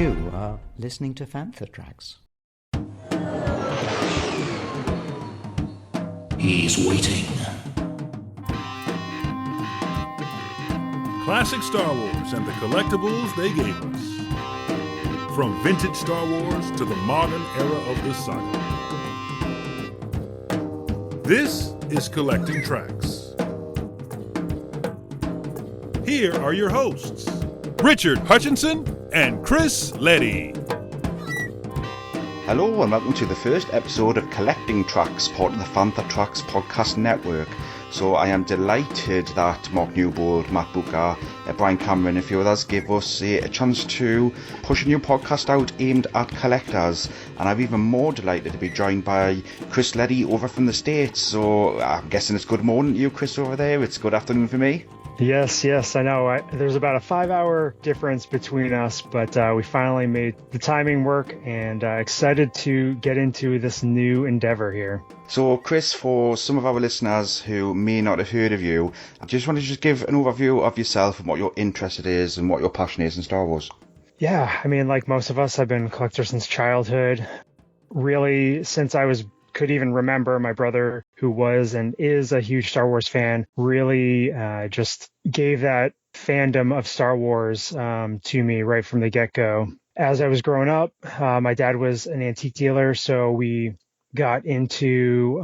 You are listening to Fantha Tracks. He's waiting. Classic Star Wars and the collectibles they gave us. From vintage Star Wars to the modern era of the saga. This is Collecting Tracks. Here are your hosts, Richard Hutchinson and Chris Leddy. Hello and welcome to the first episode of Collecting Tracks, part of the Fantha Tracks podcast network. So I am delighted that Mark Newbold, Matt Booker, Brian Cameron and a few others gave us a chance to push a new podcast out aimed at collectors. And I'm even more delighted to be joined by Chris Leddy over from the States. So I'm guessing it's good morning to you, Chris, over there. It's good afternoon for me. Yes, I know. There's about a 5-hour difference between us, but we finally made the timing work and excited to get into this new endeavor here. So, Chris, for some of our listeners who may not have heard of you, I just want to give an overview of yourself and what your interest is and what your passion is in Star Wars. Yeah, I mean, like most of us, I've been a collector since childhood. Really, since I could even remember, my brother, who was and is a huge Star Wars fan, really just gave that fandom of Star Wars to me right from the get-go. As I was growing up, my dad was an antique dealer, so we got into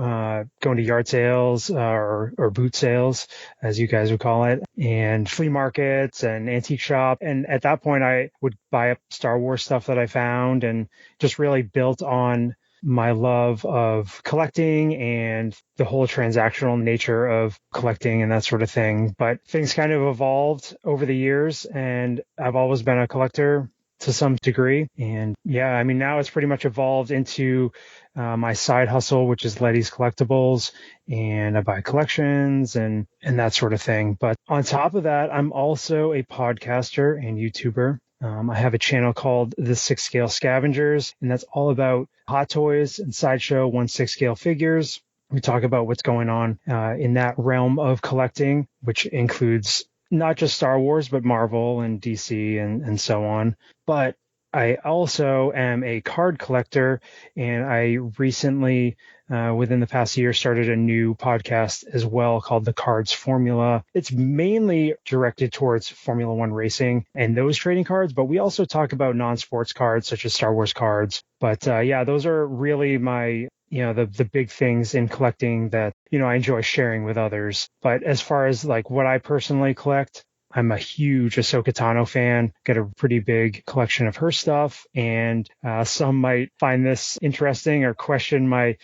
going to yard sales or boot sales, as you guys would call it, and flea markets and antique shop. And at that point, I would buy up Star Wars stuff that I found and just really built on my love of collecting and the whole transactional nature of collecting and that sort of thing. But things kind of evolved over the years, and I've always been a collector to some degree. And yeah, I mean, now it's pretty much evolved into my side hustle, which is Leddy's Collectibles, and I buy collections and that sort of thing. But on top of that, I'm also a podcaster and YouTuber. I have a channel called The 6 Scale Scavengers, and that's all about Hot Toys and Sideshow 1/6 scale figures. We talk about what's going on in that realm of collecting, which includes not just Star Wars, but Marvel and DC and so on. But I also am a card collector, and I recently, within the past year, started a new podcast as well called The Cards Formula. It's mainly directed towards Formula One racing and those trading cards, but we also talk about non-sports cards such as Star Wars cards. But yeah, those are really my, the big things in collecting that, I enjoy sharing with others. But as far as like what I personally collect, I'm a huge Ahsoka Tano fan, got a pretty big collection of her stuff, and some might find this interesting or question my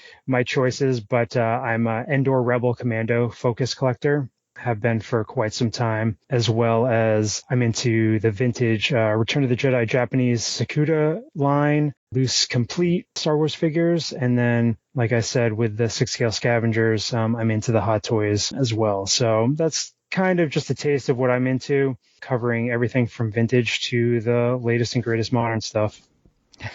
choices, but I'm an Endor Rebel Commando focus collector, have been for quite some time, as well as I'm into the vintage Return of the Jedi Japanese Sakuta line, loose complete Star Wars figures, and then, like I said, with the 6 Scale Scavengers, I'm into the Hot Toys as well. So that's kind of just a taste of what I'm into, covering everything from vintage to the latest and greatest modern stuff.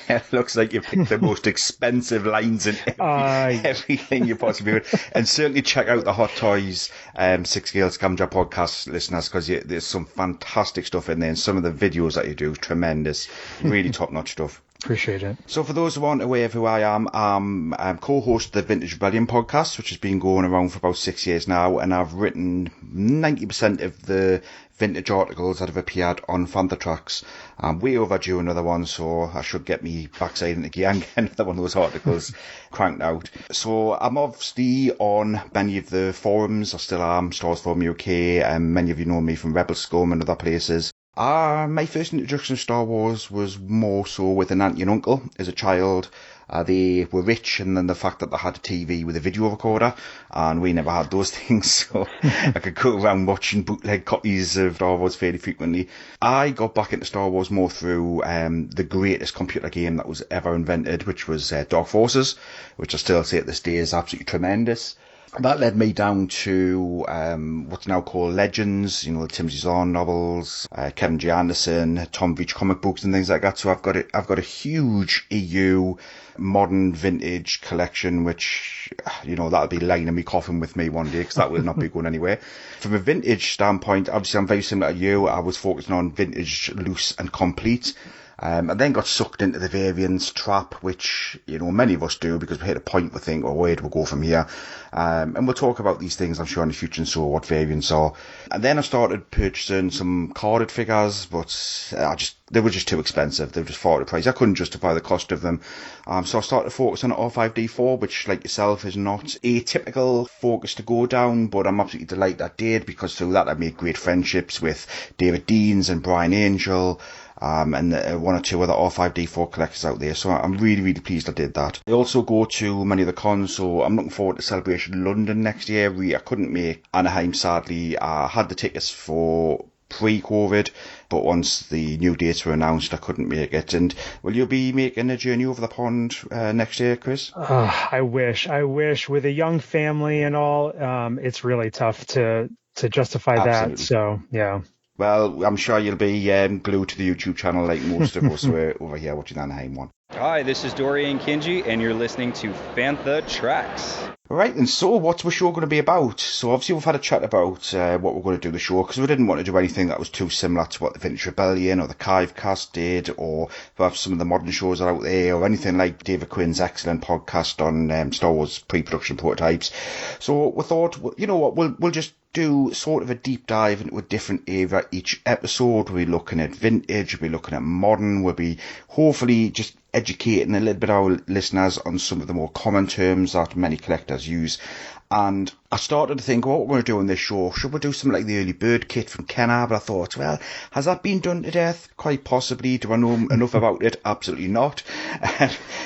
It looks like you picked the most expensive lines in everything you possibly would. And certainly check out the Hot Toys 6 Scale Scavenger podcast, listeners, because there's some fantastic stuff in there, and some of the videos that you do, tremendous, really top-notch stuff. Appreciate it. So for those who aren't aware of who I am, I'm co-host of the Vintage Rebellion podcast, which has been going around for about 6 years now, and I've written 90% of the vintage articles that have appeared on Fantha Tracks. I'm way overdue another one, so I should get me backside into gear and get another one of those articles cranked out. So I'm obviously on many of the forums. I still am, Star Wars Forum UK, and many of you know me from Rebel Scum and other places. My first introduction to Star Wars was more so with an auntie and uncle as a child. They were rich, and then the fact that they had a TV with a video recorder, and we never had those things, so I could go around watching bootleg copies of Star Wars fairly frequently. I got back into Star Wars more through the greatest computer game that was ever invented, which was Dark Forces, which I still say at this day is absolutely tremendous. That led me down to what's now called Legends, the Timothy Zahn novels, Kevin J. Anderson, Tom Veitch comic books and things like that. So I've got a huge EU modern vintage collection, which, that'll be lying in my coffin with me one day, because that will not be going anywhere. From a vintage standpoint, obviously I'm very similar to you. I was focusing on vintage loose and complete. And then got sucked into the variants trap, which, many of us do because we hit a point we think, where do we go from here? And we'll talk about these things, I'm sure, in the future, and so what variants are. And then I started purchasing some carded figures, but they were just too expensive. They were just far too pricey. I couldn't justify the cost of them. So I started focusing on R5D4, which, like yourself, is not a typical focus to go down, but I'm absolutely delighted I did, because through that I made great friendships with David Deans and Brian Angel, and one or two other R5D4 collectors out there. So I'm really, really pleased I did that. I also go to many of the cons, so I'm looking forward to Celebration London next year. I couldn't make Anaheim, sadly. I had the tickets for pre-COVID, but once the new dates were announced, I couldn't make it. And will you be making a journey over the pond next year, Chris? I wish. With a young family and all, it's really tough to justify Absolutely. that. So, yeah. Well, I'm sure you'll be glued to the YouTube channel like most of us were over here watching the Anaheim one. Hi, this is Dorian Kinji, and you're listening to Fantha Tracks. Right, and so what's the show going to be about? So obviously we've had a chat about what we're going to do the show, because we didn't want to do anything that was too similar to what the Vintage Rebellion or the Kivecast did, or perhaps some of the modern shows are out there, or anything like David Quinn's excellent podcast on Star Wars pre-production prototypes. So we thought, you know what, we'll just do sort of a deep dive into a different era each episode. We'll be looking at vintage, we'll be looking at modern, we'll be hopefully just educating a little bit our listeners on some of the more common terms that many collectors use. And I started to think, what we're going to do on this show, should we do something like the early bird kit from Kenner? But I thought, well, has that been done to death? Quite possibly. Do I know enough about it? Absolutely not.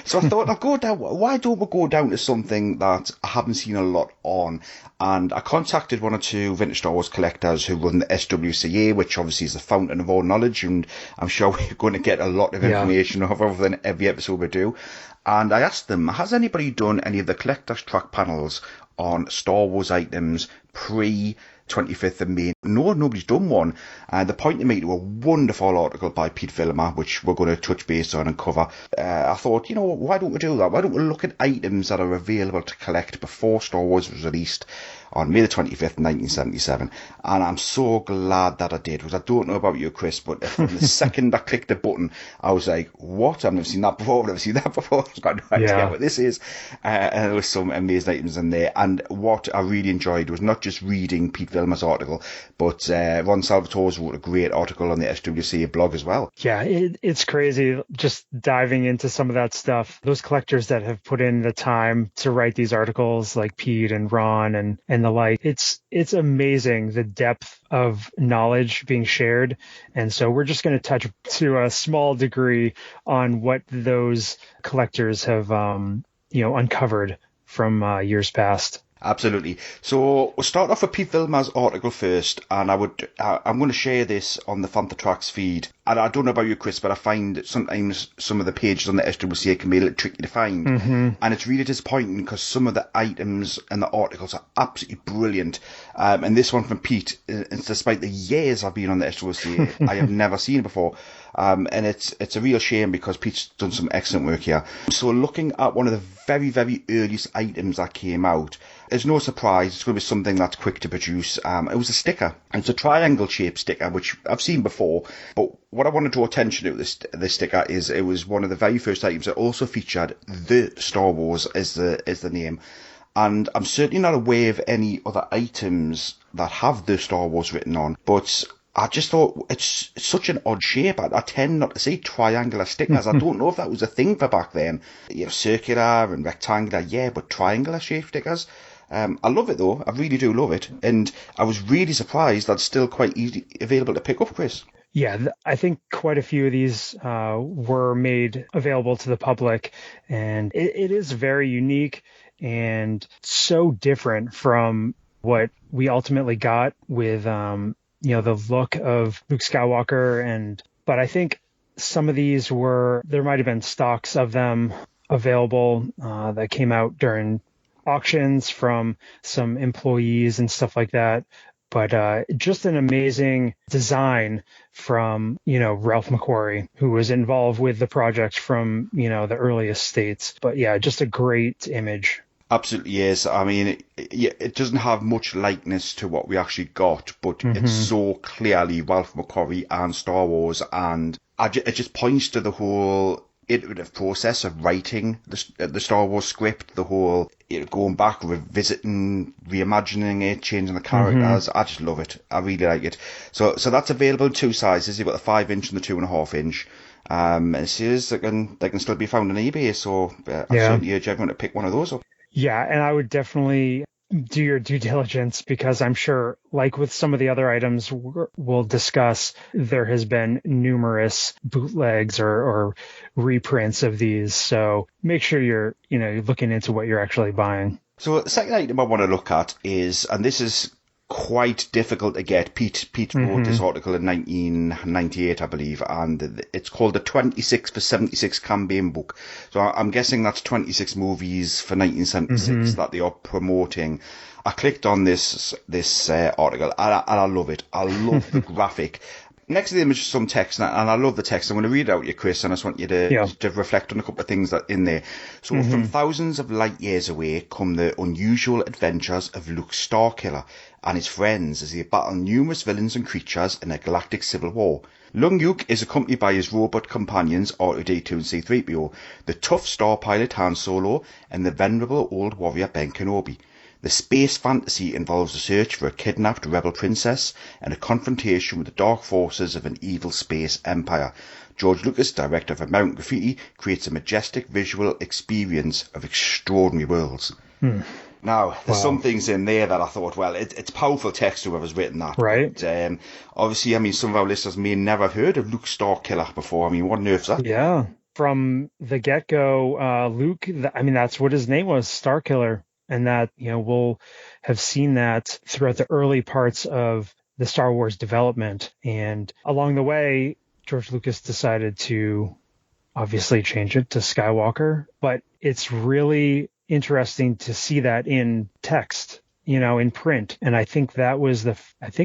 So I thought, why don't we go down to something that I haven't seen a lot on? And I contacted one or two vintage Star Wars collectors who run the SWCA, which obviously is the fountain of all knowledge, and I'm sure we're going to get a lot of information over than every episode we do. And I asked them, has anybody done any of the collector's track panels on Star Wars items pre 25th of May? No, nobody's done one. And they pointed me to a wonderful article by Pete Villama, which we're going to touch base on and cover. I thought, why don't we do that? Why don't we look at items that are available to collect before Star Wars was released on May the 25th, 1977. And I'm so glad that I did, because I don't know about you, Chris, but from the second I clicked the button, I was like, what? I've never seen that before. I've got no idea what this is. And there was some amazing items in there. And what I really enjoyed was not just reading Pete Villama's article, but Ron Salvatore's wrote a great article on the SWCA blog as well. Yeah, it's crazy just diving into some of that stuff. Those collectors that have put in the time to write these articles, like Pete and Ron and the like, it's amazing the depth of knowledge being shared. And so we're just going to touch to a small degree on what those collectors have uncovered from years past. Absolutely. So we'll start off with Pete Villama's article first, and I'm going to share this on the Fantha Tracks feed. And I don't know about you, Chris, but I find sometimes some of the pages on the SWCA can be a little tricky to find. Mm-hmm. And it's really disappointing because some of the items and the articles are absolutely brilliant. And this one from Pete, despite the years I've been on the SWCA, I have never seen it before. And it's a real shame because Pete's done some excellent work here. So looking at one of the very, very earliest items that came out, it's no surprise it's going to be something that's quick to produce. It was a sticker. It's a triangle-shaped sticker, which I've seen before. But what I want to draw attention to with this sticker is it was one of the very first items that also featured the Star Wars as the name. And I'm certainly not aware of any other items that have the Star Wars written on. But I just thought it's such an odd shape. I tend not to see triangular stickers. I don't know if that was a thing for back then. Circular and rectangular, yeah, but triangular shaped stickers. I love it though. I really do love it. And I was really surprised that's still quite easily available to pick up, Chris. Yeah, I think quite a few of these were made available to the public, and it is very unique and so different from what we ultimately got with the look of Luke Skywalker. But I think some of these there might have been stocks of them available that came out during auctions from some employees and stuff like that. But just an amazing design from, Ralph McQuarrie, who was involved with the project from, the earliest states. But yeah, just a great image. Absolutely, yes. I mean, it doesn't have much likeness to what we actually got, but it's so clearly Ralph McQuarrie and Star Wars, and it just points to the whole iterative process of writing the Star Wars script, the whole going back, revisiting, reimagining it, changing the characters. I just love it. I really like it. So that's available in two sizes. You've got the 5-inch and the 2.5-inch. And it says they can still be found on eBay. So I certainly urge everyone to pick one of those up. Yeah, and I would definitely do your due diligence, because I'm sure, like with some of the other items we'll discuss, there has been numerous bootlegs or reprints of these. So make sure you're looking into what you're actually buying. So the second item I want to look at is, and this is quite difficult to get. Pete wrote this article in 1998, I believe, and it's called the 26 for 76 campaign book. So I'm guessing that's 26 movies for 1976 that they are promoting. I clicked on this article, and I love it. I love the graphic. Next to the image is some text, and I love the text. I'm going to read it out to you, Chris, and I just want you to reflect on a couple of things that in there. So, from thousands of light years away come the unusual adventures of Luke Starkiller and his friends as they battle numerous villains and creatures in a galactic civil war. Young Luke is accompanied by his robot companions R2-D2 and C-3PO, the tough star pilot Han Solo, and the venerable old warrior Ben Kenobi. The space fantasy involves a search for a kidnapped rebel princess and a confrontation with the dark forces of an evil space empire. George Lucas, director of American Graffiti, creates a majestic visual experience of extraordinary worlds. Now, there's some things in there that I thought, well, it's powerful text, whoever's written that. Right. But, obviously, I mean, some of our listeners may never have heard of Luke Starkiller before. I mean, what on earth's that? Yeah. From the get-go, Luke, that's what his name was, Starkiller. And that, we'll have seen that throughout the early parts of the Star Wars development. And along the way, George Lucas decided to obviously change it to Skywalker. But it's really interesting to see that in text, in print. And I think this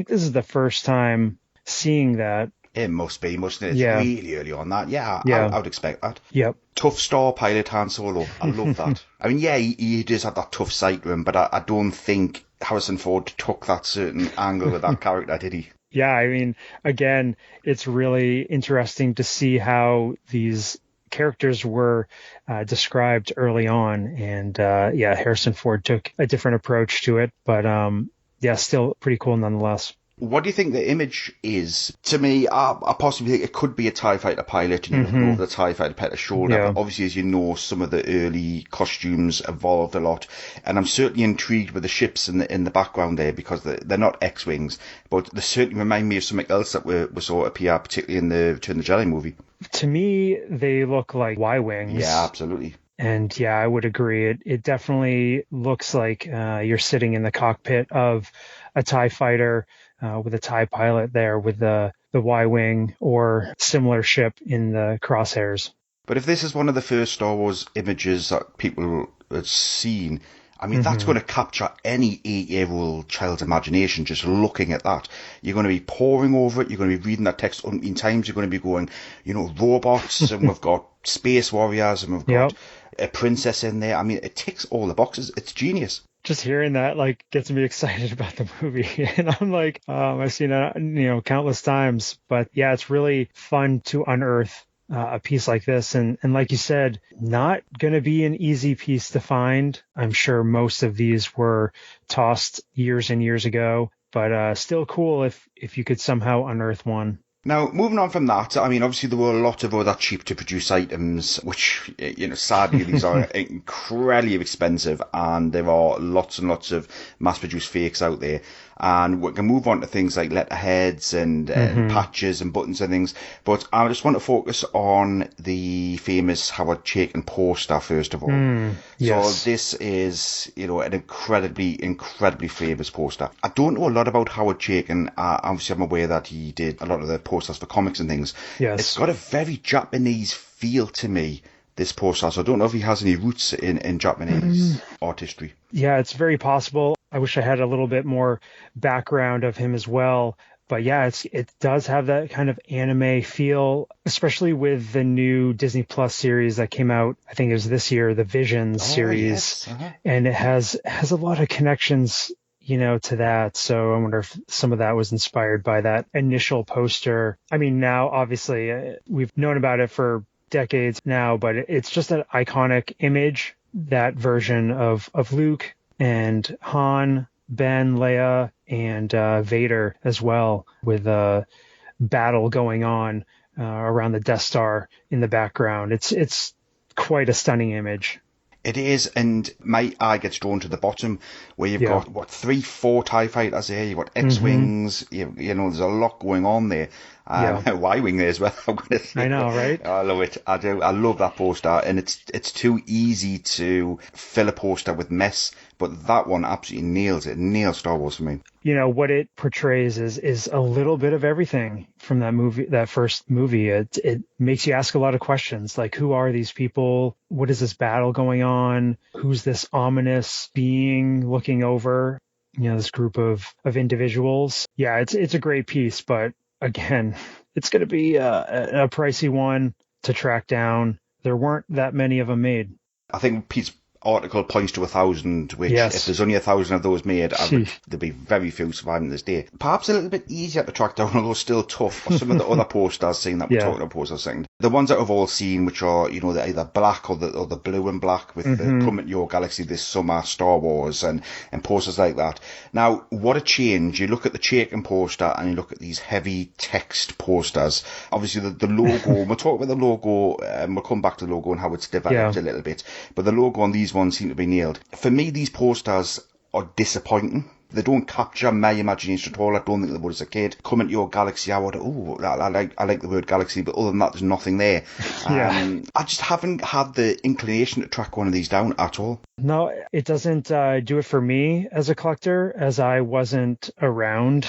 is the first time seeing that. It must be, mustn't it? It's really early on that. Yeah. I would expect that. Yep. Tough star pilot Han Solo. I love that. I mean, he does have that tough side to him, but I don't think Harrison Ford took that certain angle with that character, did he? Yeah, I mean, again, it's really interesting to see how these characters were described early on. And Harrison Ford took a different approach to it, but still pretty cool nonetheless. What do you think the image is? To me, I possibly think it could be a TIE fighter pilot, and you look over the TIE fighter pilot's shoulder. Yeah. But obviously, as you know, some of the early costumes evolved a lot, and I'm certainly intrigued with the ships in the background there, because they're not X-wings, but they certainly remind me of something else that we saw appear, particularly in the Return of the Jedi movie. To me, they look like Y-wings. Yeah, absolutely. And yeah, I would agree. It definitely looks like you're sitting in the cockpit of a TIE fighter with a TIE pilot there with the Y-wing or similar ship in the crosshairs. But if this is one of the first Star Wars images that people have seen, I mean, that's going to capture any 8-year-old child's imagination just looking at that. You're going to be poring over it. You're going to be reading that text umpteen times. You're going to be going, robots, and we've got space warriors, and we've got a princess in there. I mean, it ticks all the boxes. It's genius. Just hearing that gets me excited about the movie. And I'm like, I've seen it, countless times. But yeah, it's really fun to unearth a piece like this. And like you said, not going to be an easy piece to find. I'm sure most of these were tossed years and years ago, but still cool if you could somehow unearth one. Now, moving on from that, I mean, obviously there were a lot of other cheap-to-produce items, which, sadly, these are incredibly expensive, and there are lots and lots of mass-produced fakes out there. And we can move on to things like letterheads and patches and buttons and things. But I just want to focus on the famous Howard Chaykin poster, first of all. Yes. So this is, an incredibly, incredibly famous poster. I don't know a lot about Howard Chaykin. Obviously, I'm aware that he did a lot of the posters for comics and things. Yes. It's got a very Japanese feel to me, this poster. So I don't know if he has any roots in Japanese art history. Yeah, it's very possible. I wish I had a little bit more background of him as well. But yeah, it does have that kind of anime feel, especially with the new Disney Plus series that came out. I think it was this year, the Visions series. Yes. And it has a lot of connections, to that. So I wonder if some of that was inspired by that initial poster. I mean, now, obviously, we've known about it for decades now, but it's just an iconic image, that version of Luke and Han, Ben, Leia, and Vader as well, with a battle going on around the Death Star in the background. It's quite a stunning image. It is, and my eye gets drawn to the bottom where you've got, 3-4 TIE fighters here, you've got X-Wings, you know, there's a lot going on there. Y-Wing there as well, I'm going to say. I know, right? I love it. I do. I love that poster, and it's too easy to fill a poster with mess, but that one absolutely nails it. Nails Star Wars for me. You know, what it portrays is a little bit of everything from that movie, that first movie. It makes you ask a lot of questions, like, who are these people? What is this battle going on? Who's this ominous being looking over, this group of individuals? Yeah, it's a great piece, but again, it's going to be a pricey one to track down. There weren't that many of them made. I think Pete's article points to 1,000, which if there's only 1,000 of those made, there'd be very few surviving this day. Perhaps a little bit easier to track down, although still tough for some of the other posters saying that we're talking about posters saying. The ones that I've all seen, which are, they're either black or the blue and black with the Come Into Your Galaxy This Summer, Star Wars, and posters like that. Now, what a change. You look at the Chaykin poster and you look at these heavy text posters. Obviously, the logo, we'll talk about the logo, we'll come back to the logo and how it's developed a little bit. But the logo on these ones seem to be nailed. For me, these posters are disappointing. They don't capture my imagination at all. I don't think they would as a kid. Come Into Your Galaxy, I like the word galaxy, but other than that, there's nothing there. I just haven't had the inclination to track one of these down at all. No, it doesn't do it for me as a collector, as I wasn't around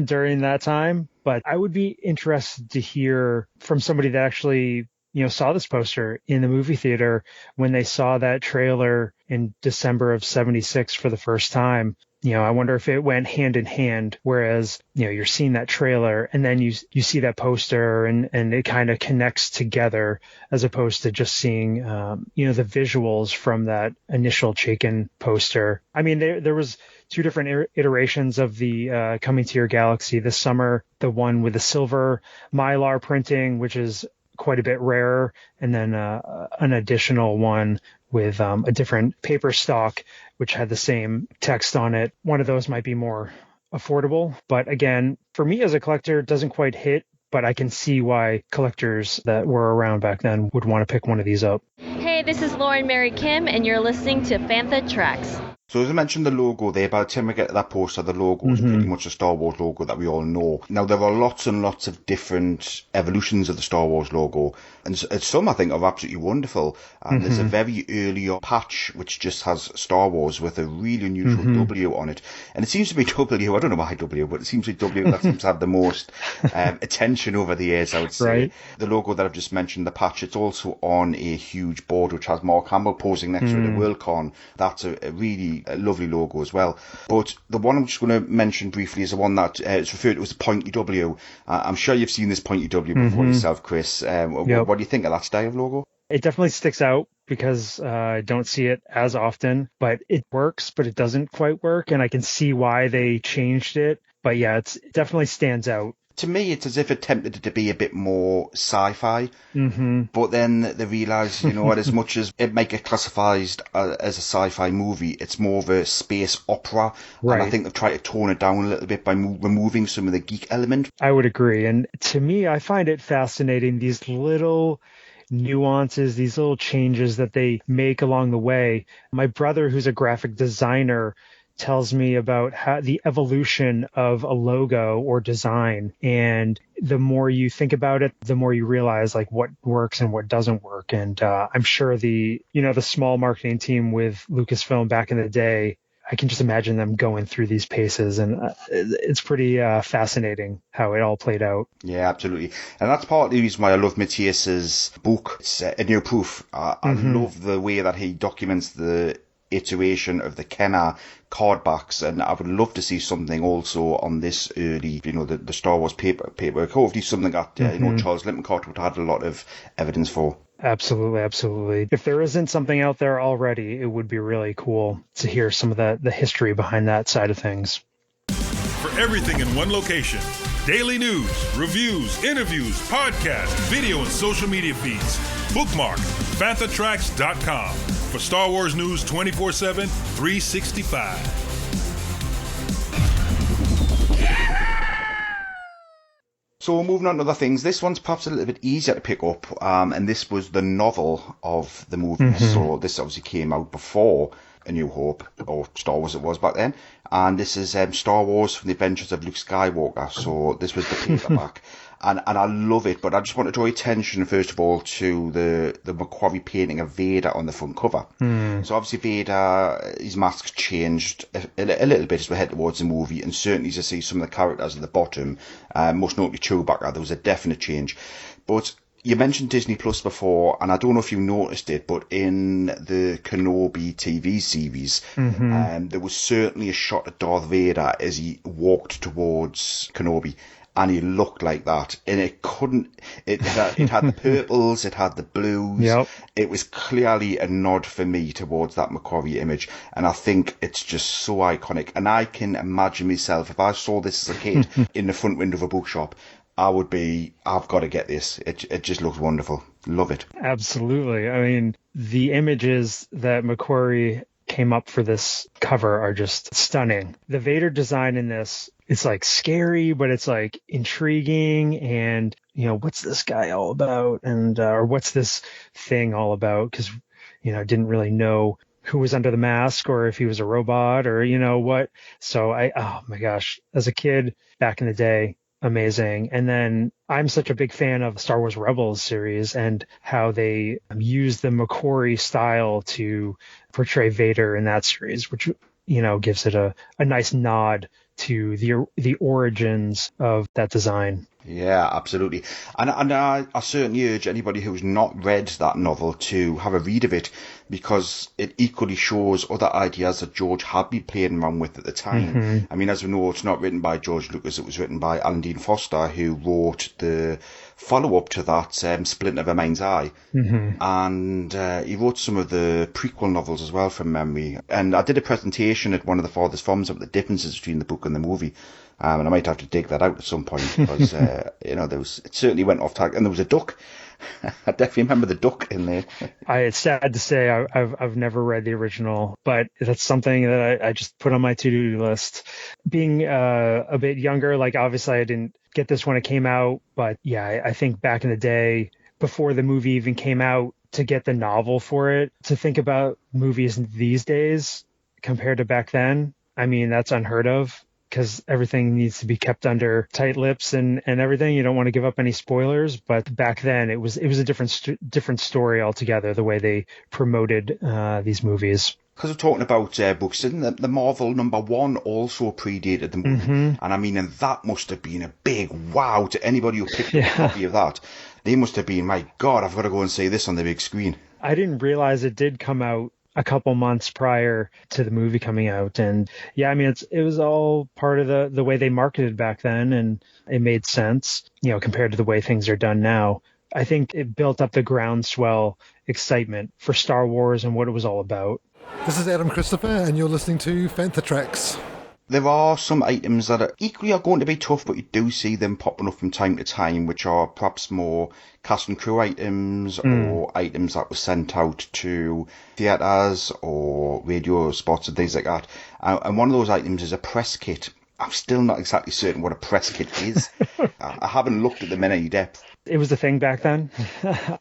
during that time. But I would be interested to hear from somebody that actually saw this poster in the movie theater when they saw that trailer in December of '76 for the first time. I wonder if it went hand in hand, whereas, you're seeing that trailer and then you see that poster and it kind of connects together, as opposed to just seeing, the visuals from that initial Chaykin poster. I mean, there was two different iterations of the Coming to Your Galaxy this summer, the one with the silver Mylar printing, which is quite a bit rarer, and then an additional one with a different paper stock, which had the same text on it. One of those might be more affordable, but again, for me as a collector, it doesn't quite hit, but I can see why collectors that were around back then would want to pick one of these up. Hey, this is Lauren Mary Kim, and you're listening to Fantha Tracks. So as I mentioned, the logo there, by the time we get to that poster, the logo is pretty much a Star Wars logo that we all know. Now, there are lots and lots of different evolutions of the Star Wars logo, and some I think are absolutely wonderful. And there's a very early patch which just has Star Wars with a really unusual W on it. And it seems to be W, I don't know why W, but it seems to be W that seems to have the most attention over the years, I would say. Right. The logo that I've just mentioned, the patch, it's also on a huge board which has Mark Hamill posing next to it at Worldcon. That's a really lovely logo as well. But the one I'm just going to mention briefly is the one that is referred to as the Pointy W. I'm sure you've seen this Pointy W before yourself, Chris. What do you think of that style of logo? It definitely sticks out because I don't see it as often, but it works, but it doesn't quite work. And I can see why they changed it. But yeah, it definitely stands out. To me, it's as if it attempted to be a bit more sci-fi, but then they realised, as much as it might get classified as a sci-fi movie, it's more of a space opera, and I think they've tried to tone it down a little bit by removing some of the geek element. I would agree, and to me, I find it fascinating, these little nuances, these little changes that they make along the way. My brother, who's a graphic designer, tells me about how the evolution of a logo or design, and the more you think about it, the more you realize like what works and what doesn't work. And I'm sure the small marketing team with Lucasfilm back in the day, I can just imagine them going through these paces, and it's pretty fascinating how it all played out. Yeah, absolutely. And that's part of the reason why I love Matthias's book. It's A New Proof. I love the way that he documents the iteration of the Kenner card backs, and I would love to see something also on this early, the Star Wars paperwork. Hopefully something that, Charles Lippincott would have had a lot of evidence for. Absolutely, absolutely. If there isn't something out there already, it would be really cool to hear some of the history behind that side of things. For everything in one location, daily news, reviews, interviews, podcasts, video, and social media feeds, bookmark FanthaTracks.com for Star Wars news 24/7, 365. So moving on to other things, this one's perhaps a little bit easier to pick up, and this was the novel of the movie. So this obviously came out before A New Hope, or Star Wars it was back then, and this is Star Wars from the Adventures of Luke Skywalker. So this was the paperback, and I love it, but I just want to draw attention first of all to the McQuarrie painting of Vader on the front cover. So obviously Vader, his mask changed a little bit as we head towards the movie, and certainly as you see some of the characters at the bottom, most notably Chewbacca, there was a definite change. But you mentioned Disney Plus before, and I don't know if you noticed it, but in the Kenobi TV series, there was certainly a shot of Darth Vader as he walked towards Kenobi, and he looked like that. And it had the purples, it had the blues. Yep. It was clearly a nod for me towards that McQuarrie image, and I think it's just so iconic. And I can imagine myself, if I saw this as a kid in the front window of a bookshop, I've got to get this. It just looks wonderful. Love it. Absolutely. I mean, the images that McQuarrie came up for this cover are just stunning. The Vader design in this, it's like scary, but it's like intriguing, and what's this guy all about, and or what's this thing all about? Because didn't really know who was under the mask, or if he was a robot, or what. So oh my gosh, as a kid back in the day, amazing. And then I'm such a big fan of the Star Wars Rebels series and how they use the McQuarrie style to portray Vader in that series, which gives it a nice nod to the origins of that design. Yeah, absolutely. And I certainly urge anybody who's not read that novel to have a read of it, because it equally shows other ideas that George had been playing around with at the time. I mean, as we know, it's not written by George Lucas. It was written by Alan Dean Foster, who wrote the follow-up to that, Splinter of a Mind's Eye. And he wrote some of the prequel novels as well, from memory. And I did a presentation at one of the Father's Forums about the differences between the book and the movie. And I might have to dig that out at some point, because it certainly went off target, and there was a duck. I definitely remember the duck in there. It's sad to say I've never read the original, but that's something that I just put on my to-do list. Being a bit younger, like obviously I didn't get this when it came out, but yeah, I think back in the day, before the movie even came out, to get the novel for it, to think about movies these days compared to back then, I mean, that's unheard of, because everything needs to be kept under tight lips and everything. You don't want to give up any spoilers, but back then it was a different story altogether, the way they promoted these movies. Because we're talking about books, didn't the Marvel #1 also predated the movie? And I mean, and that must have been a big wow to anybody who picked up a copy of that. They must have been, my God, I've got to go and see this on the big screen. I didn't realize it did come out a couple months prior to the movie coming out. And yeah, I mean, it was all part of the way they marketed back then, and it made sense, compared to the way things are done now. I think it built up the groundswell excitement for Star Wars and what it was all about. This is Adam Christopher, and you're listening to Fantha Tracks. There are some items that are equally going to be tough, but you do see them popping up from time to time, which are perhaps more cast and crew items, or items that were sent out to theatres or radio spots and things like that. And one of those items is a press kit. I'm still not exactly certain what a press kit is. I haven't looked at them in any depth. It was the thing back then.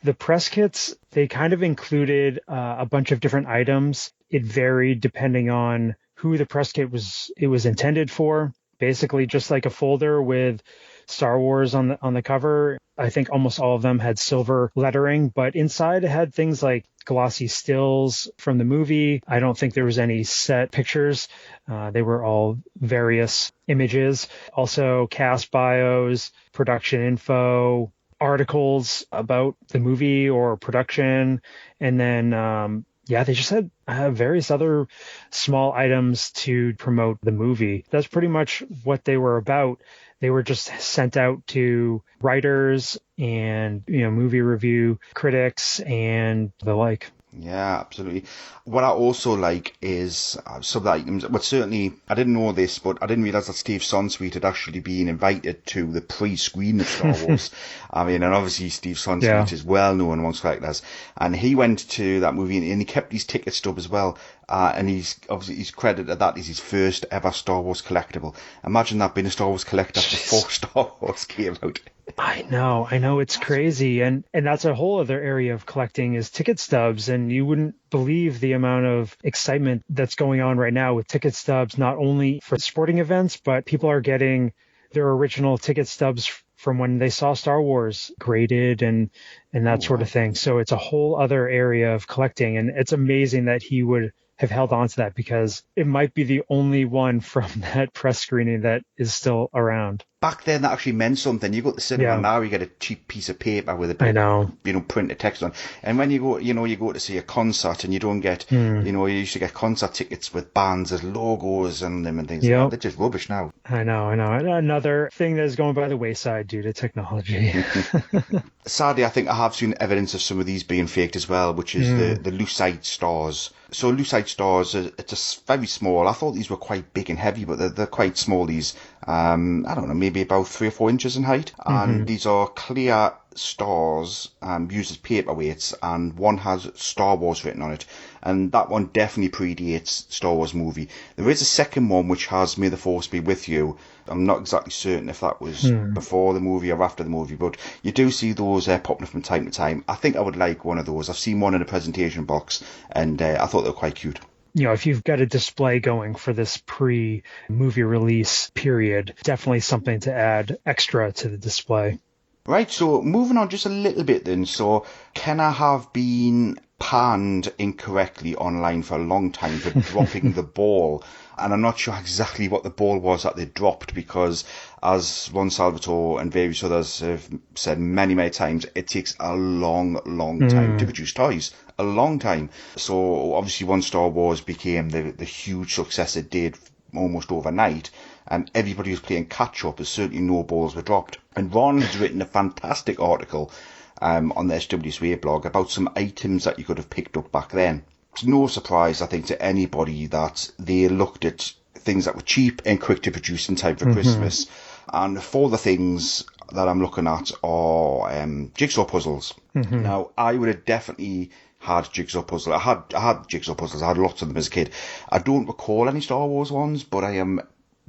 The press kits, they kind of included a bunch of different items. It varied depending on who the press kit was intended for. Basically just like a folder with Star Wars on the cover. I think almost all of them had silver lettering, but inside it had things like glossy stills from the movie. I don't think there was any set pictures. They were all various images. Also cast bios, production info, articles about the movie or production, and then Yeah, they just had various other small items to promote the movie. That's pretty much what they were about. They were just sent out to writers and, movie review critics and the like. Yeah, absolutely. What I also like is some of the items. But certainly, I didn't know this, but I didn't realise that Steve Sansweet had actually been invited to the pre-screen of Star Wars. I mean, and obviously Steve Sansweet is well known amongst collectors, and he went to that movie and he kept his ticket stub as well. And he's credited that is his first ever Star Wars collectible. Imagine that, being a Star Wars collector before Star Wars came out. I know, it's crazy. And that's a whole other area of collecting is ticket stubs. And you wouldn't believe the amount of excitement that's going on right now with ticket stubs, not only for sporting events, but people are getting their original ticket stubs from when they saw Star Wars graded and that sort of thing. So it's a whole other area of collecting. And it's amazing that he would have held on to that, because it might be the only one from that press screening that is still around. Back then, that actually meant something. You go to the cinema now, you get a cheap piece of paper with a bit, printed text on. And when you go to see a concert and you don't get, you used to get concert tickets with bands as logos and them and things like that. They're just rubbish now. I know. Another thing that is going by the wayside due to technology. Sadly, I think I have seen evidence of some of these being faked as well, which is the Lucite stars. So Lucite stars, it's just very small. I thought these were quite big and heavy, but they're quite small. These, I don't know, maybe about 3 or 4 inches in height. And these are clear stars used as paperweights, and one has Star Wars written on it. And that one definitely predates Star Wars movie. There is a second one which has May the Force Be With You. I'm not exactly certain if that was before the movie or after the movie, but you do see those popping up from time to time. I think I would like one of those. I've seen one in a presentation box, and I thought they were quite cute. If you've got a display going for this pre-movie release period, definitely something to add extra to the display. Right, so moving on just a little bit then. So Kenner have been panned incorrectly online for a long time for dropping the ball. And I'm not sure exactly what the ball was that they dropped, because as Ron Salvatore and various others have said many, many times, it takes a long time to produce toys. A long time. So obviously once Star Wars became the huge success it did almost overnight, and everybody was playing catch up, as certainly no balls were dropped. And Ron has written a fantastic article on the SWSWA blog about some items that you could have picked up back then. It's no surprise, I think, to anybody that they looked at things that were cheap and quick to produce in time for Christmas. And for the things that I'm looking at are jigsaw puzzles. Now, I would have definitely had jigsaw puzzles. I had jigsaw puzzles. I had lots of them as a kid. I don't recall any Star Wars ones, but I am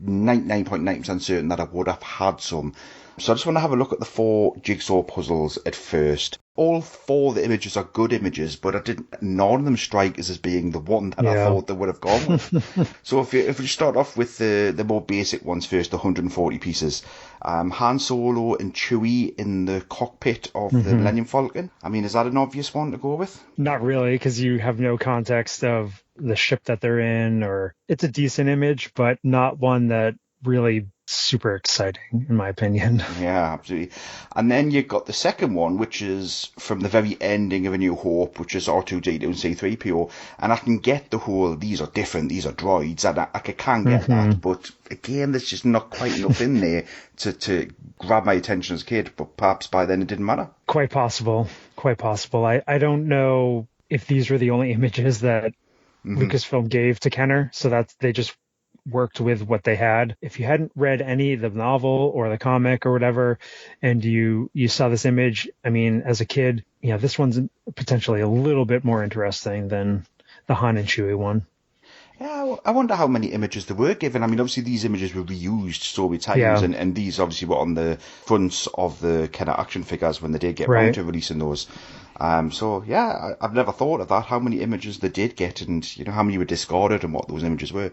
99.9% certain that I would have had some. So I just want to have a look at the 4 jigsaw puzzles at first. All 4 of the images are good images, but none of them strike as being the one that I thought they would have gone with. So if we start off with the more basic ones first, the 140 pieces. Han Solo and Chewie in the cockpit of the Millennium Falcon. I mean, is that an obvious one to go with? Not really, because you have no context of the ship that they're in, or it's a decent image, but not one that really super exciting, in my opinion. Yeah, absolutely. And then you've got the second one, which is from the very ending of A New Hope, which is R2-D2 and C-3PO. And I can get the whole, these are different, these are droids, and I can get that. But again, there's just not quite enough in there to grab my attention as a kid. But perhaps by then it didn't matter. Quite possible. I don't know if these were the only images that Lucasfilm gave to Kenner, so that they just worked with what they had. If you hadn't read any of the novel or the comic or whatever, and you saw this image, I mean, as a kid, this one's potentially a little bit more interesting than the Han and Chewie one. Yeah, I wonder how many images there were given. I mean, obviously these images were reused so many times, and these obviously were on the fronts of the Kenner action figures when they did get around to releasing those. So yeah, I've never thought of that, how many images they did get, and how many were discarded and what those images were.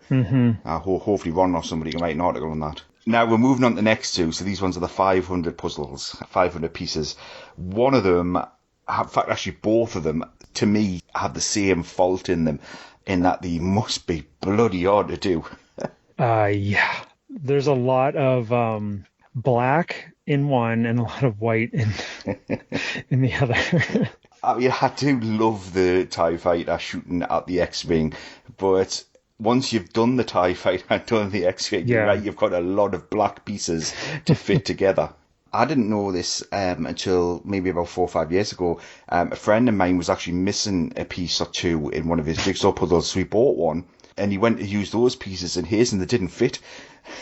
Hopefully Ron or somebody can write an article on that. Now we're moving on to the next 2. So these ones are the 500 puzzles, 500 pieces. One of them, in fact actually both of them, to me, have the same fault in them, in that they must be bloody hard to do. Yeah. There's a lot of black in one and a lot of white in the other. I mean, I do love the TIE fighter shooting at the X-Wing, but once you've done the TIE fighter and done the X-Wing, you're right, you've got a lot of black pieces to fit together. I didn't know this until maybe about 4 or 5 years ago. A friend of mine was actually missing a piece or two in one of his jigsaw puzzles, so he bought one, and he went to use those pieces in his, and they didn't fit.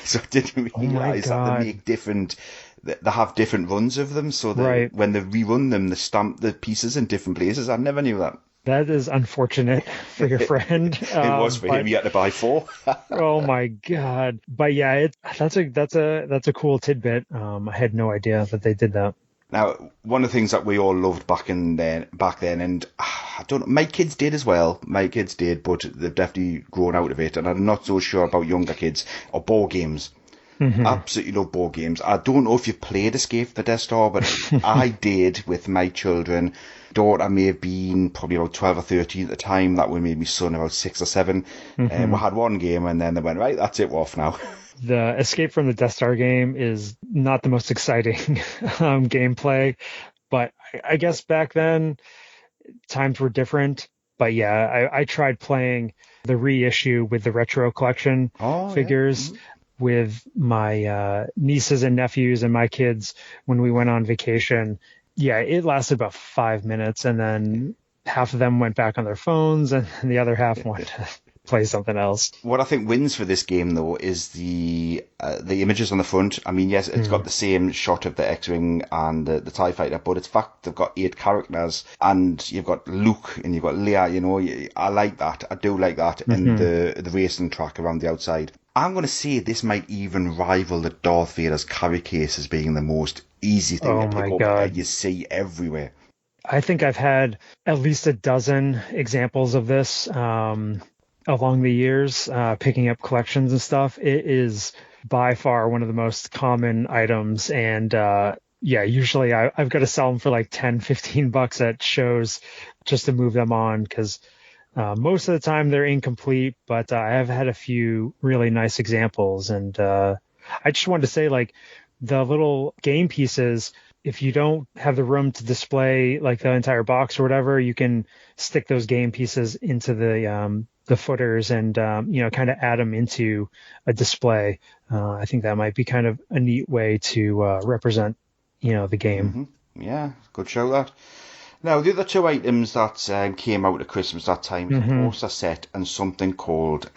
So I didn't realise that they make different... They have different runs of them, so that when they rerun them, they stamp the pieces in different places. I never knew that. That is unfortunate for your friend. It was for him. He had to buy 4. Oh my God! But yeah, that's a cool tidbit. I had no idea that they did that. Now, one of the things that we all loved back then, and I don't know, my kids did as well. My kids did, but they've definitely grown out of it, and I'm not so sure about younger kids or board games. Mm-hmm. Absolutely love board games. I don't know if you've played Escape from the Death Star, but I did with my children. Daughter may have been probably about 12 or 13 at the time. That would maybe my son about 6 or 7. Mm-hmm. We had one game, and then they went, right, that's it, we're off now. The Escape from the Death Star game is not the most exciting gameplay, but I guess back then times were different. But yeah, I tried playing the reissue with the retro collection figures. Yeah. With my nieces and nephews and my kids when we went on vacation. Yeah, it lasted about 5 minutes, and then half of them went back on their phones, and the other half wanted to play something else. What I think wins for this game, though, is the images on the front. I mean, yes, it's got the same shot of the X-Wing and the TIE fighter, but it's fact they've got 8 characters, and you've got Luke and you've got Leia. You know, I like that. I do like that, and the racing track around the outside. I'm going to say this might even rival the Darth Vader's carry case as being the most easy thing to pick up that you see everywhere. I think I've had at least a dozen examples of this along the years, picking up collections and stuff. It is by far one of the most common items. And usually I've got to sell them for like $10-15 at shows just to move them on, because most of the time they're incomplete, but I have had a few really nice examples. And I just wanted to say, like, the little game pieces, if you don't have the room to display like the entire box or whatever, you can stick those game pieces into the footers and, kind of add them into a display. I think that might be kind of a neat way to represent, the game. Mm-hmm. Yeah, good show that. Now, the other 2 items that came out at Christmas that time, the poster set and something called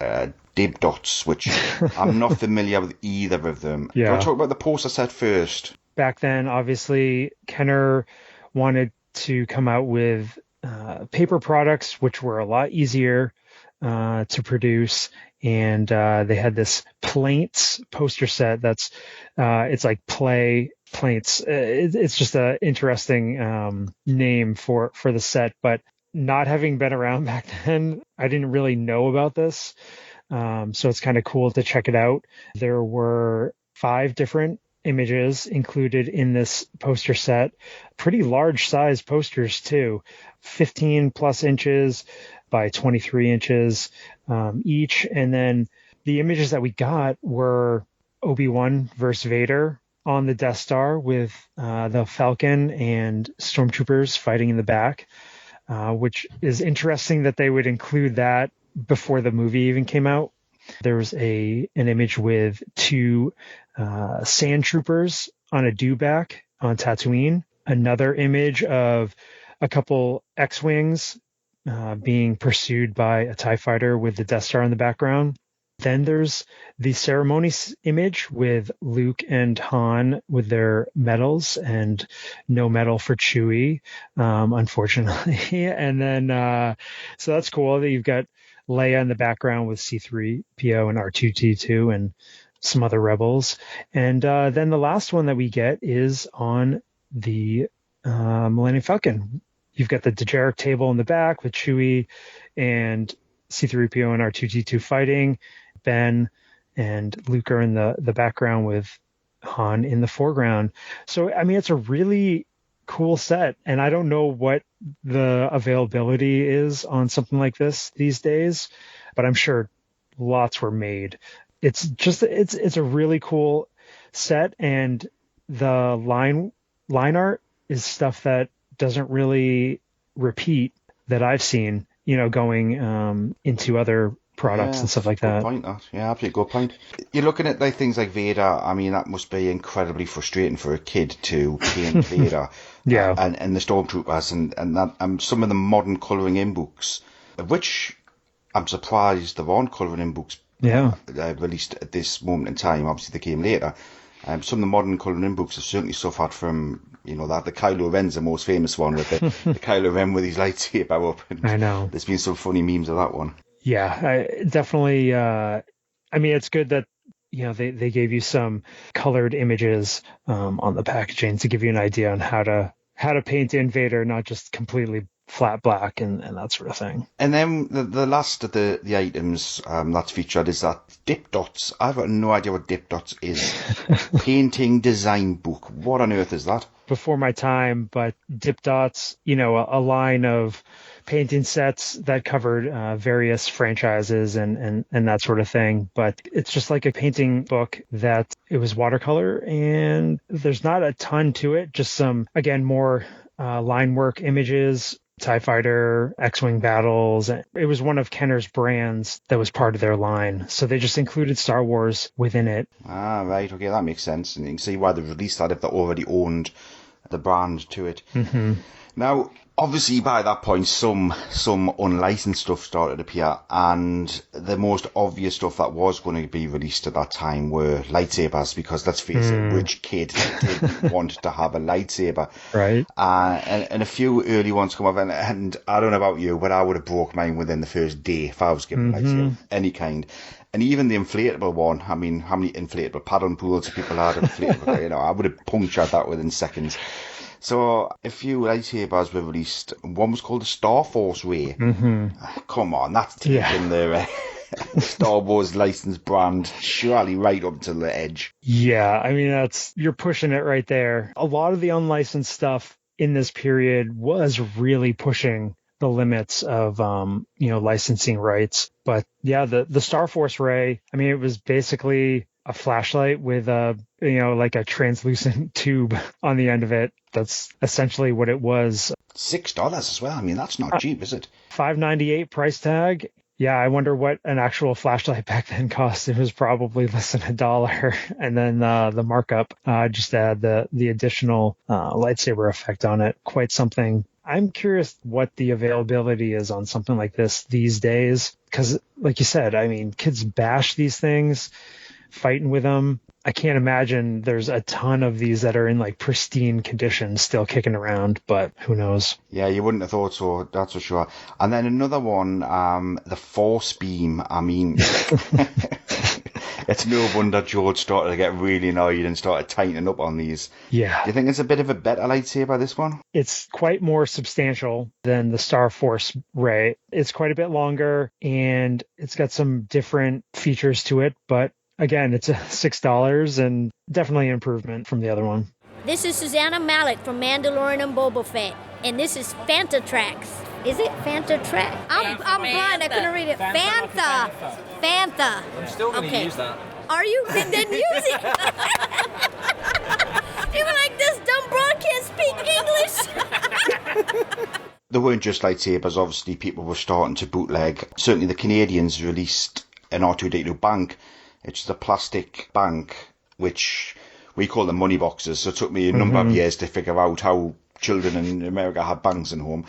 Dib Dots, which I'm not familiar with either of them. Yeah. Do you want to talk about the poster set first? Back then, obviously, Kenner wanted to come out with paper products, which were a lot easier to produce. And they had this Plaints poster set that's, it's like play Plaints. It's just an interesting name for the set, but not having been around back then, I didn't really know about this. So it's kind of cool to check it out. There were 5 different images included in this poster set, pretty large size posters too, 15 plus inches by 23 inches each. And then the images that we got were Obi-Wan versus Vader on the Death Star with the Falcon and stormtroopers fighting in the back, which is interesting that they would include that before the movie even came out. There was an image with 2 sand troopers on a dewback on Tatooine. Another image of a couple X-Wings being pursued by a TIE fighter with the Death Star in the background. Then there's the ceremony image with Luke and Han with their medals, and no medal for Chewie, unfortunately. And then, so that's cool that you've got Leia in the background with C-3PO and R2-D2 and some other rebels. And then the last one that we get is on the Millennium Falcon. You've got the Dejarik table in the back with Chewie and C-3PO and R2-D2 fighting. Ben and Luke are in the background with Han in the foreground. So, I mean, it's a really cool set, and I don't know what the availability is on something like this these days, but I'm sure lots were made. It's just, it's a really cool set, and the line art is stuff that doesn't really repeat that I've seen, going into other products and stuff like that. Good point, that. Yeah, absolutely good point. You're looking at like things like Vader. I mean, that must be incredibly frustrating for a kid to paint Vader. Yeah. And the Stormtroopers and that some of the modern colouring in books, of which I'm surprised there aren't colouring in books released at this moment in time. Obviously, they came later. Some of the modern colouring in books have certainly suffered from, that the Kylo Ren's the most famous one with the Kylo Ren with his lightsaber up. And I know. There's been some funny memes of that one. Yeah, definitely. It's good that they gave you some colored images on the packaging to give you an idea on how to paint in Vader, not just completely flat black and that sort of thing. And then the last of the items that's featured is that Dip Dots. I've got no idea what Dip Dots is. Painting design book. What on earth is that? Before my time, but Dip Dots, a line of painting sets that covered various franchises and that sort of thing. But it's just like a painting book that it was watercolor, and there's not a ton to it. Just some, again, more line work images, TIE Fighter, X-Wing battles. It was one of Kenner's brands that was part of their line. So they just included Star Wars within it. Ah, right. Okay, that makes sense. And you can see why they released that if they already owned the brand to it. Mm-hmm. Now, obviously, by that point, some unlicensed stuff started to appear, and the most obvious stuff that was going to be released at that time were lightsabers, because let's face it, which kid didn't want to have a lightsaber? Right. And a few early ones come up, and I don't know about you, but I would have broke mine within the first day if I was given a lightsaber, any kind. And even the inflatable one, I mean, how many inflatable paddling pools people had? Inflatable, I would have punctured that within seconds. So a few lightsabers were released. One was called the Star Force Ray. Mm-hmm. Come on, that's taking the Star Wars licensed brand surely right up to the edge. Yeah, I mean, you're pushing it right there. A lot of the unlicensed stuff in this period was really pushing the limits of licensing rights. But yeah, the Star Force Ray, I mean, it was basically a flashlight with like a translucent tube on the end of it. That's essentially what it was. $6 as well. I mean, that's not cheap, is it? $5.98 price tag. Yeah, I wonder what an actual flashlight back then cost. It was probably less than $1. And then the markup just add the additional lightsaber effect on it. Quite something. I'm curious what the availability is on something like this these days. Because like you said, I mean, kids bash these things, fighting with them. I can't imagine there's a ton of these that are in like pristine condition still kicking around, but who knows? Yeah, you wouldn't have thought so, that's for sure. And then another one, the Force Beam. I mean, it's no wonder George started to get really annoyed and started tightening up on these. Yeah. Do you think it's a bit of a better lightsaber, this one? It's quite more substantial than the Star Force Ray. It's quite a bit longer, and it's got some different features to it, but again, it's $6 and definitely an improvement from the other one. This is Susanna Malik from Mandalorian and Boba Fett, and this is Fantha Tracks. Is it Fantha Track? I'm blind. I couldn't read it. Fantha. Fantha. I'm still going to use that. Are you? Then use it. People like this dumb broad can't speak English. They weren't just lightsabers. Obviously, people were starting to bootleg. Certainly, the Canadians released an R2-D2 bank. It's the plastic bank, which we call them money boxes. So it took me a number of years to figure out how children in America have banks in home.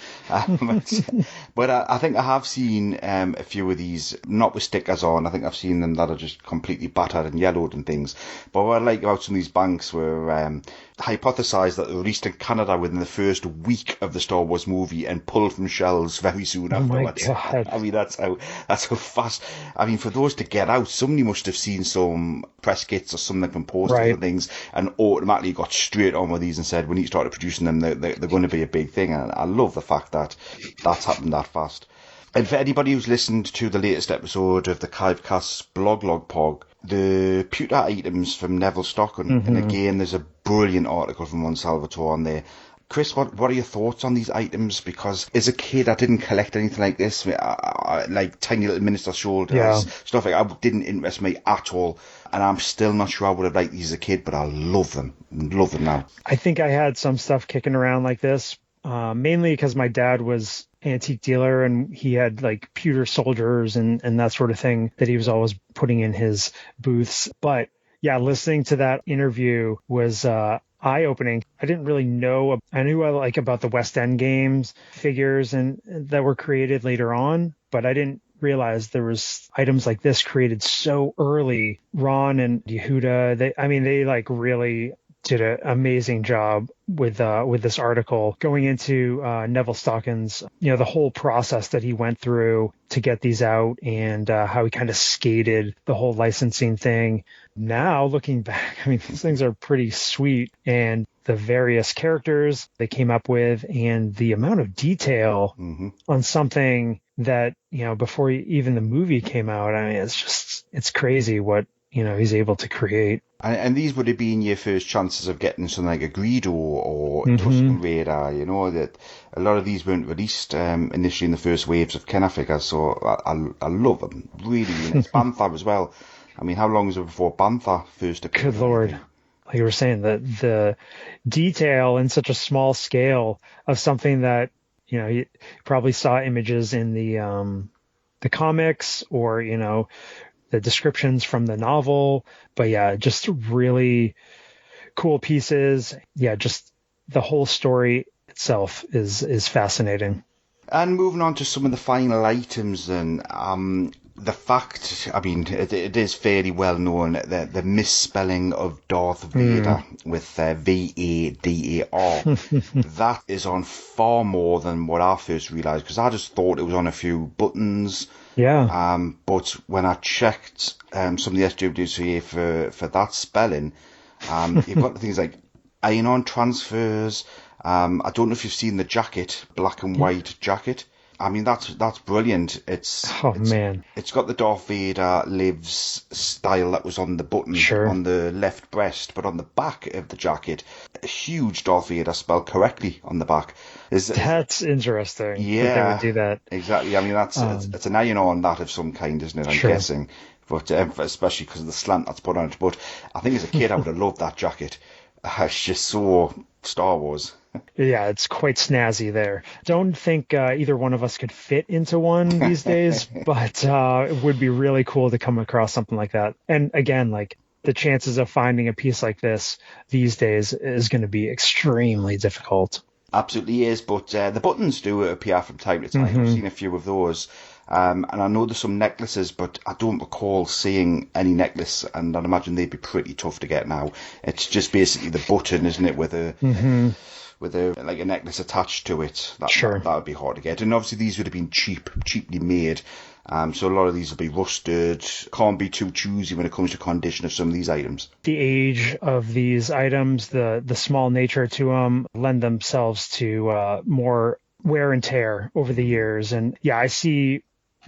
But I think I have seen a few of these, not with stickers on. I think I've seen them that are just completely battered and yellowed and things. But what I like about some of these banks were hypothesised that they were released in Canada within the first week of the Star Wars movie and pulled from shelves very soon afterwards. Oh my God. I mean, that's how fast. I mean, for those to get out, somebody must have seen some press kits or something from posters and things, and automatically got straight on with these and said, when you started producing them, they're going to be a big thing. And I love the fact that that's happened that fast. And for anybody who's listened to the latest episode of the Kivecast blog log pog, the pewter items from Neville Stockton, and again, there's a brilliant article from Ron Salvatore on there. Chris, what are your thoughts on these items? Because as a kid, I didn't collect anything like this, like tiny little Minister shoulders, stuff like that didn't interest me at all. And I'm still not sure I would have liked these as a kid, but I love them now. I think I had some stuff kicking around like this, mainly because my dad was antique dealer and he had like pewter soldiers and that sort of thing that he was always putting in his booths. But yeah, listening to that interview was eye-opening. I didn't really know. I knew about the West End games figures and that were created later on, but I didn't realize there was items like this created so early. Ron and Yehuda, they like really did an amazing job with this article, going into Neville Stockin's, the whole process that he went through to get these out and how he kind of skated the whole licensing thing. Now looking back, these things are pretty sweet, and the various characters they came up with and the amount of detail on something that, before even the movie came out, it's crazy what, he's able to create. And these would have been your first chances of getting something like a Greedo or Tusken Raider, that a lot of these weren't released initially in the first waves of Kenner figures, so I love them, really. Bantha as well. How long was it before Bantha first appeared? Good Lord. Like you were saying, the detail in such a small scale of something that, you probably saw images in the comics or, the descriptions from the novel, but yeah, just really cool pieces. Yeah, just the whole story itself is fascinating. And moving on to some of the final items, and the fact, it is fairly well known that the misspelling of Darth Vader with Vadar, that is on far more than what I first realised, because I just thought it was on a few buttons. Yeah. But when I checked some of the SWCA for that spelling, you've got things like iron-on transfers. I don't know if you've seen the jacket, black and white jacket. That's brilliant. It's got the Darth Vader Lives style that was on the button on the left breast, but on the back of the jacket, a huge Darth Vader spelled correctly on the back. That's interesting. Yeah, that they would do that. Exactly. It's an iron-on that of some kind, isn't it? I'm guessing, but especially because of the slant that's put on it. But I think as a kid, I would have loved that jacket. It's just so Star Wars. Yeah, it's quite snazzy there. Don't think either one of us could fit into one these days, but it would be really cool to come across something like that. And again, like the chances of finding a piece like this these days is going to be extremely difficult. Absolutely is, but the buttons do appear from time to time. I've seen a few of those. And I know there's some necklaces, but I don't recall seeing any necklace, and I'd imagine they'd be pretty tough to get now. It's just basically the button, isn't it, with a necklace attached to it. That would be hard to get. And obviously these would have been cheaply made. So a lot of these will be rusted. Can't be too choosy when it comes to condition of some of these items. The age of these items, the small nature to them, lend themselves to more wear and tear over the years. And yeah, I see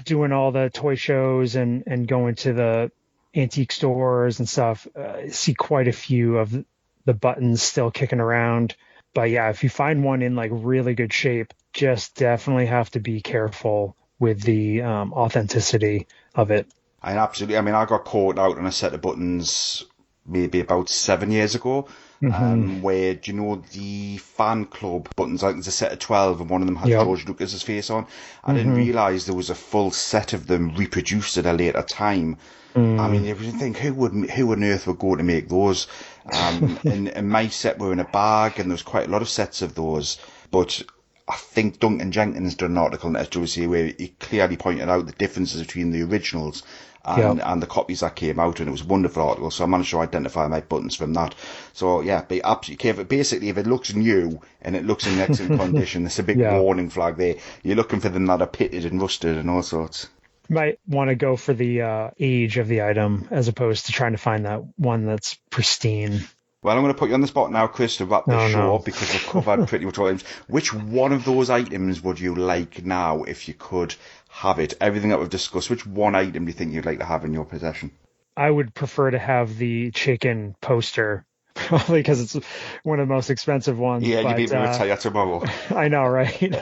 doing all the toy shows and going to the antique stores and stuff, I see quite a few of the buttons still kicking around. But yeah, if you find one in like really good shape, just definitely have to be careful with the authenticity of it. Absolutely. I got caught out on a set of buttons maybe about 7 years ago, where, the fan club buttons, like there's a set of 12 and one of them has George Lucas's face on. I didn't realise there was a full set of them reproduced at a later time. You would think, who on earth would go to make those? And my set were in a bag, and there was quite a lot of sets of those. But I think Duncan Jenkins did an article in SWC where he clearly pointed out the differences between the originals and the copies that came out, and it was a wonderful article. So I managed to identify my buttons from that. So yeah, be absolutely careful. Basically, if it looks new and it looks in excellent condition, there's a big warning flag there. You're looking for them that are pitted and rusted and all sorts. Might want to go for the age of the item as opposed to trying to find that one that's pristine. Well, I'm going to put you on the spot now, Chris, to wrap this show up, because we've covered pretty much all items. Which one of those items would you like now if you could have it? Everything that we've discussed, which one item do you think you'd like to have in your possession? I would prefer to have the chicken poster, probably because it's one of the most expensive ones. Yeah, you need to retire tomorrow. I know, right?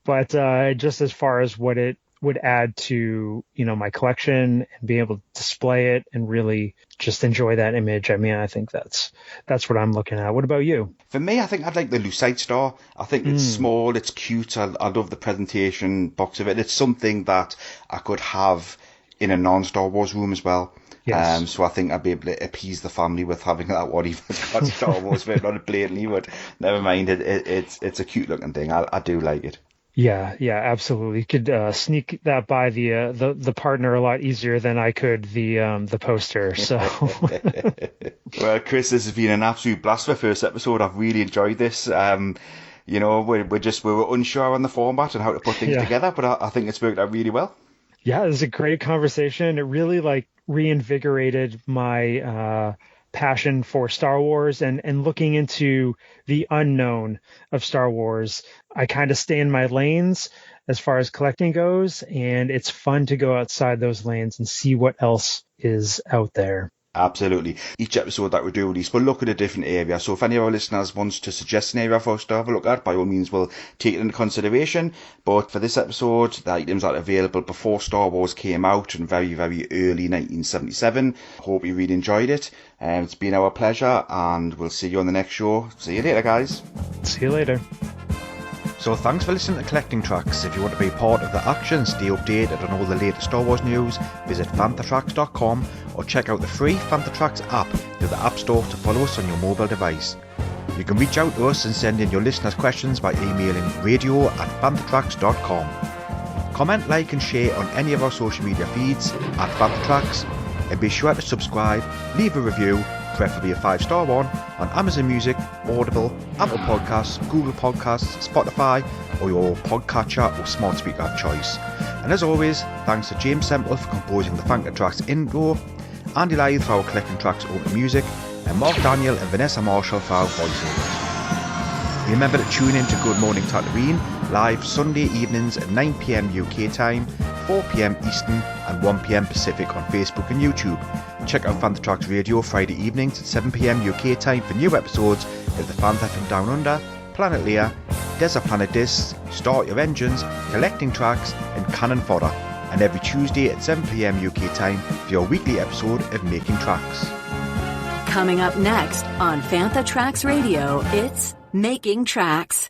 But just as far as what it would add to, my collection and be able to display it and really just enjoy that image. I mean, I think that's what I'm looking at. What about you? For me, I think I'd like the Lucite Star. I think it's small, it's cute. I love the presentation box of it. It's something that I could have in a non-Star Wars room as well. Yes. So I think I'd be able to appease the family with having that one, even if it's got Star Wars, but not blatantly, but never mind. It's a cute looking thing. I do like it. Yeah, absolutely. You could sneak that by the partner a lot easier than I could the poster. So, well, Chris, this has been an absolute blast for the first episode. I've really enjoyed this. We were unsure on the format and how to put things together, but I think it's worked out really well. Yeah, it was a great conversation. It really reinvigorated my passion for Star Wars and looking into the unknown of Star Wars. I kind of stay in my lanes as far as collecting goes, and it's fun to go outside those lanes and see what else is out there. Absolutely. Each episode that we do release, we'll look at a different area. So if any of our listeners wants to suggest an area for us to have a look at, by all means, we'll take it into consideration. But for this episode, the items that are available before Star Wars came out in very, very early 1977. Hope you really enjoyed it. It's been our pleasure, and we'll see you on the next show. See you later, guys. See you later. So thanks for listening to Collecting Tracks. If you want to be part of the action, stay updated on all the latest Star Wars news, visit fanthatracks.com or check out the free Fantha Tracks app through the App Store to follow us on your mobile device. You can reach out to us and send in your listeners' questions by emailing radio@fanthatracks.com. Comment, like and share on any of our social media feeds @FanthaTracks, and be sure to subscribe, leave a review, preferably a 5-star one, on Amazon Music, Audible, Apple Podcasts, Google Podcasts, Spotify, or your podcatcher or smart speaker of choice. And as always, thanks to James Semple for composing the Fantha Tracks intro, Andy Lythe for our Collecting Tracks open music, and Mark Daniel and Vanessa Marshall for our voiceovers. Remember to tune in to Good Morning Tatooine, live Sunday evenings at 9 p.m. UK time, 4 p.m. Eastern and 1 p.m. Pacific on Facebook and YouTube. Check out Fantha Tracks Radio Friday evenings at 7 p.m. UK time for new episodes of the Fantha from Down Under, Planet Leia, Desert Planet Discs, Start Your Engines, Collecting Tracks and Cannon Fodder, and every Tuesday at 7 p.m. UK time for your weekly episode of Making Tracks. Coming up next on Fantha Tracks Radio, it's Making Tracks.